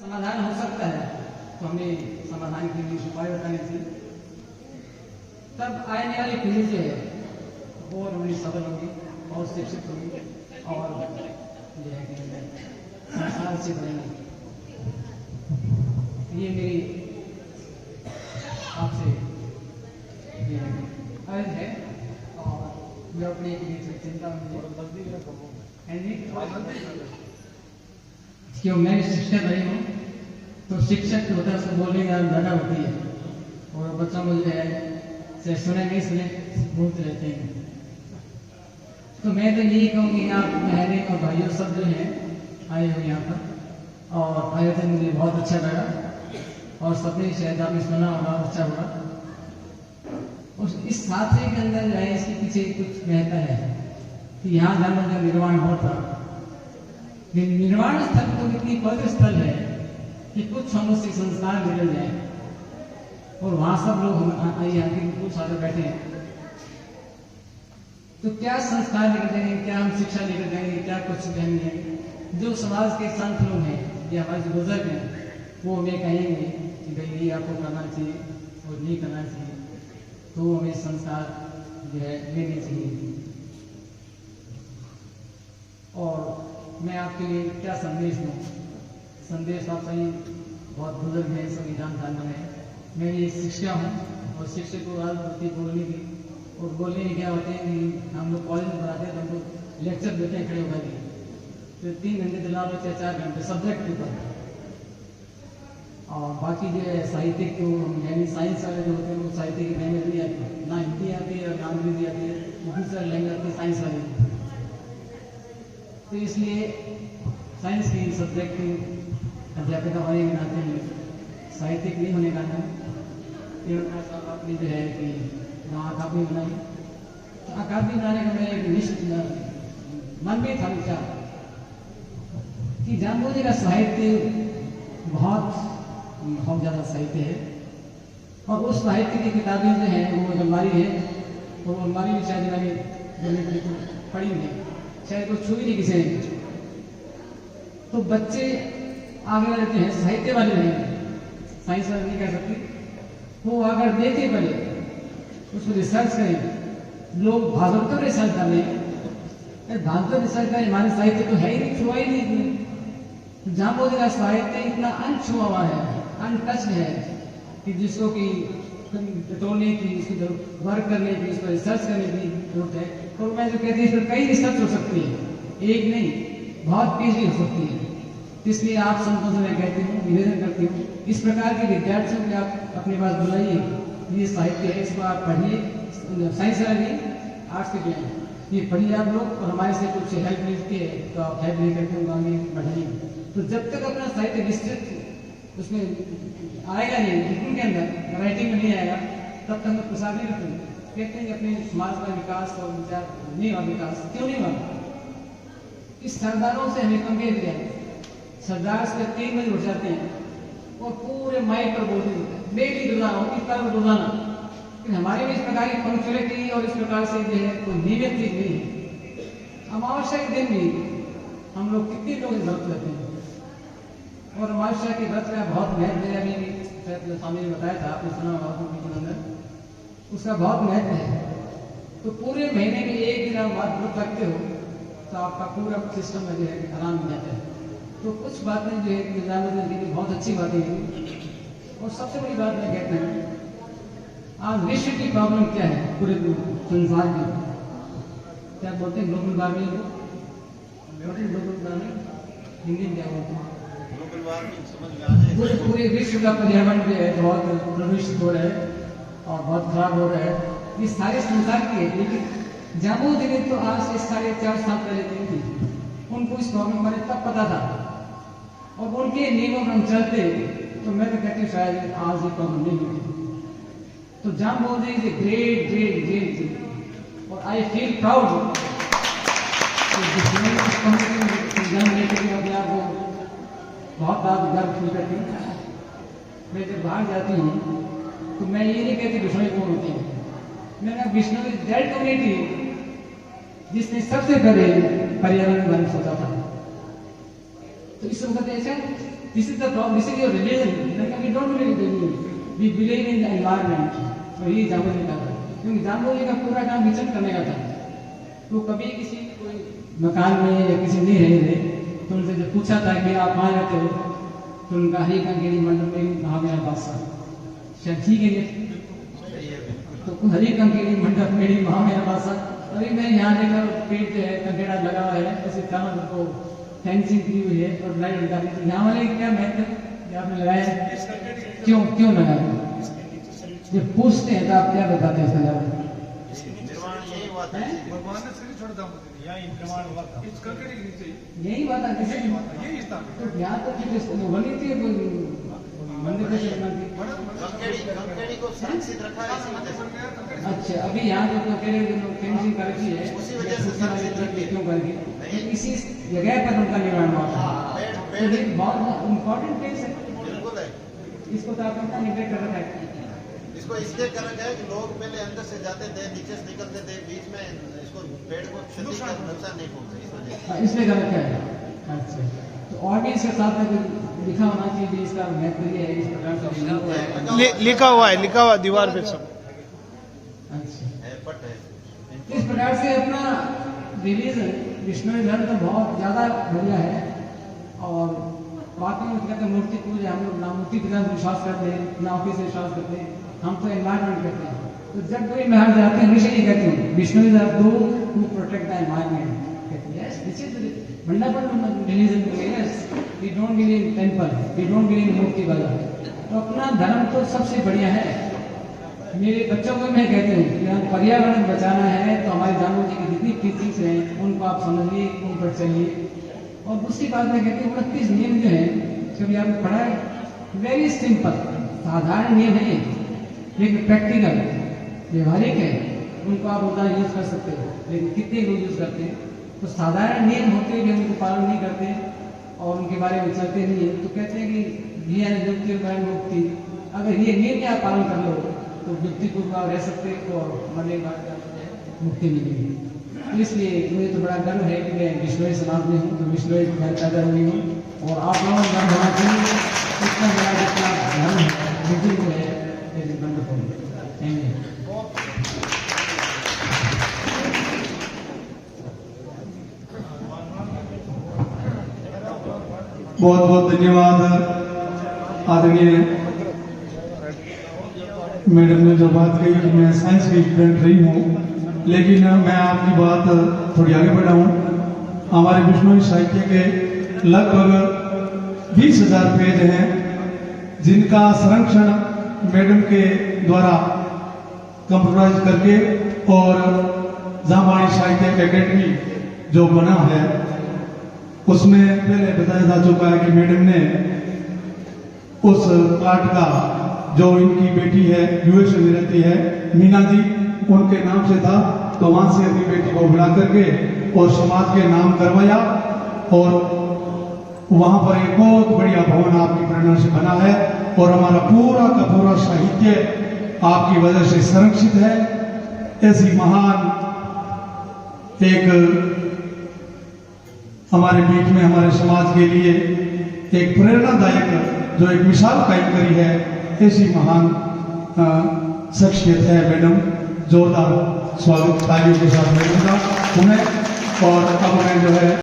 समाधान हो सकता है तो हमें समाधान के लिए उपाय बताने चाहिए। तब आने वाली पीढ़ी जो है और बड़ी सफल होगी और शिक्षित होगी और जो है कि संसार से बनेंगे। ये मेरी आपसे अर्ज है और मैं अपनी चिंता क्यों मैं शिक्षक रही हूँ तो शिक्षक की होता है उसको बोलने की जगह होती है और बच्चों को जो है चाहे सुने नहीं सुने बोलते रहते हैं। तो मैं तो यही कहूँगी आप बहनें और भाइयों सब जो हैं आए हो यहाँ पर और आए थे, मुझे बहुत अच्छा लगा और सबने शायद आपने सुना होगा अच्छा होगा। उस इस साथी के अंदर जो है इसके पीछे कुछ कहता है कि यहाँ धर्म का निर्माण होता, निर्माण स्थल तो इतनी पवित्र स्थल है कि कुछ हम उससे संस्कार निकल जाए और वहां सब लोग यहाँ के कुछ सारे बैठे हैं तो क्या संस्कार लेकर जाएंगे, क्या हम शिक्षा लेकर जाएंगे, क्या कुछ कहेंगे। जो समाज के संत लोग हैं या हमारे जो बुजुर्ग हैं वो हमें कहेंगे कि भाई ये आपको करना चाहिए और नहीं करना चाहिए, तो हमें संस्कार जो है लेने चाहिए। और मैं आपके लिए क्या संदेश दूँ, संदेश आप सही बहुत बुजुर्ग है, सभी जानकार है। मैं ये शिक्षा हूँ और शिक्षक को राजनीति बोलने की और बोलने में क्या होते हैं कि हम लोग कॉलेज में पढ़ाते हैं तो हम लोग लेक्चर देते हैं खड़े होकर के, तो 3 घंटे दिला बच्चे 4 घंटे सब्जेक्ट के ऊपर और बाकी जो है साहित्यिक को यानी साइंस वाले जो होते हैं वो साहित्य की लैंग्वेज नहीं आती, ना हिंदी आती है और ना अंग्रेजी आती है, दूसरा लैंग्वेज आती है साइंस वाली। तो इसलिए साइंस की सब्जेक्ट की अध्यापिका होने के नाते में साहित्यिक नहीं होने का नाम आपने जो है कि वहाँ अकादमी बनाई। तो अकादमी बनाने का मेरा एक निश्चित मन में था विचार कि जाम्बोजी का साहित्य बहुत ज़्यादा साहित्य है और उस साहित्य की किताबें जो है वो अलमारी है और वो अलमारी में शायद मैंने पढ़ी नहीं, शायद वो छुई नहीं किसी ने। तो बच्चे आगे रहते हैं साहित्य वाले नहीं, साइंस वाले नहीं कह सकते, वो अगर देखे पड़े उसको रिसर्च करें, लोग भागवत रिसर्च कर रहे हैं, भागवत रिसर्च करें, हमारे साहित्य तो है ही नहीं, छुआ ही नहीं। जाम्बोजी का साहित्य इतना अनछुआ हुआ है, अनटच है कि जिसको कि टटोलने की, इसको वर्क करने की, इसको रिसर्च करने की जरूरत है। और मैं जो कहती हूँ कई रिसर्च हो सकती है, एक नहीं बहुत पीएचडी हो सकती है। इसलिए आप संतों से मैं कहती हूँ, निवेदन करती हूँ, इस प्रकार के विद्यार्थियों को आप अपने पास बुलाइए, ये साहित्य है इसको आप पढ़िए, साइंस वाले आर्ट्स के ज्ञान ये पढ़िए आप लोग और हमारे से कुछ हेल्प मिलती है तो आप हेल्प लेकर के उनको आगे बढ़ाइए। तो जब तक अपना साहित्य विस्तृत उसमें आएगा नहीं, लिखने के अंदर राइटिंग में नहीं आएगा, तब तक हम प्रसार नहीं करते। कहते हैं कि अपने समाज का विकास और विचार नहीं हुआ, विकास क्यों नहीं हुआ? इस सरदारों से हमें कंपेयर किया, सरदार से 3 बजे उठ जाते हैं और पूरे माइक पर बोलते हैं डेली रोजाना, इस तरह रोजाना। हमारे में इस प्रकार की पंक्चुअलिटी और इस प्रकार से जो है कोई नियमित चीज नहीं है। अमावस्या के दिन भी हम लोग कितने लोग व्रत करते हैं और अमावस्या के व्रत का बहुत महत्व है। अभी स्वामी ने बताया था, आपने सुना होगा, उसका बहुत महत्व है। तो पूरे महीने में एक दिन आप व्रत रखते हो तो आपका पूरा सिस्टम में जो है आराम मिल जाता है। तो कुछ बातें जो है बहुत अच्छी बातें हैं और सबसे बड़ी बात मैं कहता हूँ, आज विश्व की प्रॉब्लम क्या है पूरे संसार में, क्या बोलते हैं global warming, global warming Hindi में क्या बोलते हैं, ग्लोबल वार्मिंग समझ में आ जाए। पूरे विश्व का पर्यावरण जो है बहुत प्रदूषित हो रहा है और बहुत खराब हो रहा है, ये सारे संसार की है। लेकिन जाम्बोजी ने तो आज से 4.5 साल पहले नहीं थी, उनको इस प्रॉब्लम बारे तब पता था और उनके नियमों पर हम चलते तो मैं तो कहती हूँ शायद आज ये प्रॉब्लम नहीं होती। तो Jamboji is a great great great और आई फील प्राउड जन्म लेते हुए अपने आप को बहुत बात गर्व फील करती हूँ। मैं जब बाहर जाती हूँ तो मैं ये नहीं कहती विष्णु कौन होती है, मैंने विष्णु इज दैट कम्युनिटी जिसने सबसे पहले पर्यावरण के बारे में सोचा था। तो इस वक्त ऐसा This is the problem. This is your religion. Like we don't believe in religion. We believe in the environment. और ये जामुन का था, क्योंकि जामुन का पूरा काम किचन करने का था। तो कभी किसी कोई मकान में या किसी नहीं रहे थे, तो उनसे जब पूछा था कि आप कहाँ रहते हो, तो उनका हरी कंकेड़ी मंडल में कहा मेरा बादशाह। शायद ठीक है ये, तो हरी कंकेड़ी मंडल में वहाँ मेरा बादशाह। अभी मैं यहाँ देखकर पेड़ जो है कंकेड़ा लगा हुआ है, उसे चारों को फेंसिंग की हुई है और लाइट लगा दी। यहाँ वाले क्या महत्व आपने लगाया, क्यों क्यों लगाया? ये पूछते हैं तो आप क्या बताते हैं? इसका यही बात है, किसी तो यहाँ तो बनी थी मंदिर कैसे बना थी? को सुरक्षित रखा है इसी वजह से। अच्छा, अभी यहाँ जो फेंसिंग कर रखी है उसी वजह से क्यों करके इसी जगह पर उनका निर्माण हुआ था। बहुत इम्पोर्टेंट प्लेस है, बिल्कुल है। इसको तो आपने निगलेक्ट कर रखा है। इसको इसलिए कर रखा है कि लोग पहले अंदर से जाते थे, नीचे से निकलते थे, बीच में इसको पेड़ को क्षति का नुकसान नहीं पहुंचे, इस वजह से इसलिए कर रखा है। अच्छा, तो ऑडियंस के साथ में लिखा होना चाहिए इसका महत्व ये है, इस प्रकार से लिखा हुआ दीवार पे सब। अच्छा, पट है। इस प्रकार से अपना रिलीजन विष्णु धर्म तो बहुत ज्यादा बढ़िया है। और बाकी में कहते हैं मूर्ति पूजा, हम लोग ना मूर्ति पूजा में विश्वास करते हैं, ना ऑफिस से विश्वास करते हैं, हम तो एनवायरमेंट करते हैं। तो जब कोई बाहर जाते हैं हमेशा ये कहते हैं Vishnu is do to protect the environment. Yes, this is fundamental religion. Yes, we don't believe in temple, we don't believe in मूर्ति वाला। तो अपना धर्म तो सबसे बढ़िया है। मेरे बच्चों को मैं कहती हूँ कि हम पर्यावरण बचाना है तो हमारे जानवर जी की जितनी टीचिंग्स हैं उनको आप समझिए, उन पर चलिए। और दूसरी बात मैं कहती हूँ 29 नियम जो है, कभी आपने पढ़ा है? वेरी सिंपल, साधारण नियम है लेकिन प्रैक्टिकल व्यवहारिक है। उनको आप उतना यूज कर सकते हो, लेकिन कितने लोग यूज करते हैं? तो साधारण नियम होते हुए उनको पालन नहीं करते और उनके बारे में चलते नहीं है। तो कहते हैं कि ये है मुक्ति। अगर ये नियम आप पालन कर लो तो युक्तिपूर्वक आप रह सकते हो और मरने के बाद मुक्ति मिलेगी। तो इसलिए मुझे तो बड़ा गर्व है कि मैं विश्नोई समाज में हूँ, तो विश्नोई पैदा हुई हूँ। और आप लोगों को गर्व होना चाहिए, इतना बड़ा जितना धर्म है, बुजुर्ग है, बहुत बहुत धन्यवाद आदरणीय मैडम ने जो बात कही कि मैं साइंस की स्टूडेंट रही हूँ, लेकिन मैं आपकी बात थोड़ी आगे बढ़ाऊँ। हमारे विष्णु साहित्य के लगभग 20,000 पेज हैं जिनका संरक्षण मैडम के द्वारा कंप्यूटराइज करके और जामवाणी साहित्य एकेडमी जो बना है उसमें पहले बताया जा चुका है कि मैडम ने उस पाठ का जो इनकी बेटी है यूएस में रहती है मीना जी, उनके नाम से था, तो वहां से अपनी बेटी को बुला करके और समाज के नाम करवाया और वहां पर एक बहुत बढ़िया भवन आपकी प्रेरणा से बना है और हमारा पूरा का पूरा साहित्य आपकी वजह से संरक्षित है। ऐसी महान एक हमारे बीच में हमारे समाज के लिए एक प्रेरणादायक जो एक मिसाल कायम करी है, ऐसी महान शख्सियत है मैडम। जोरदार स्वागत तालियों के साथ मैडम का उन्हें। और अब मैं जो है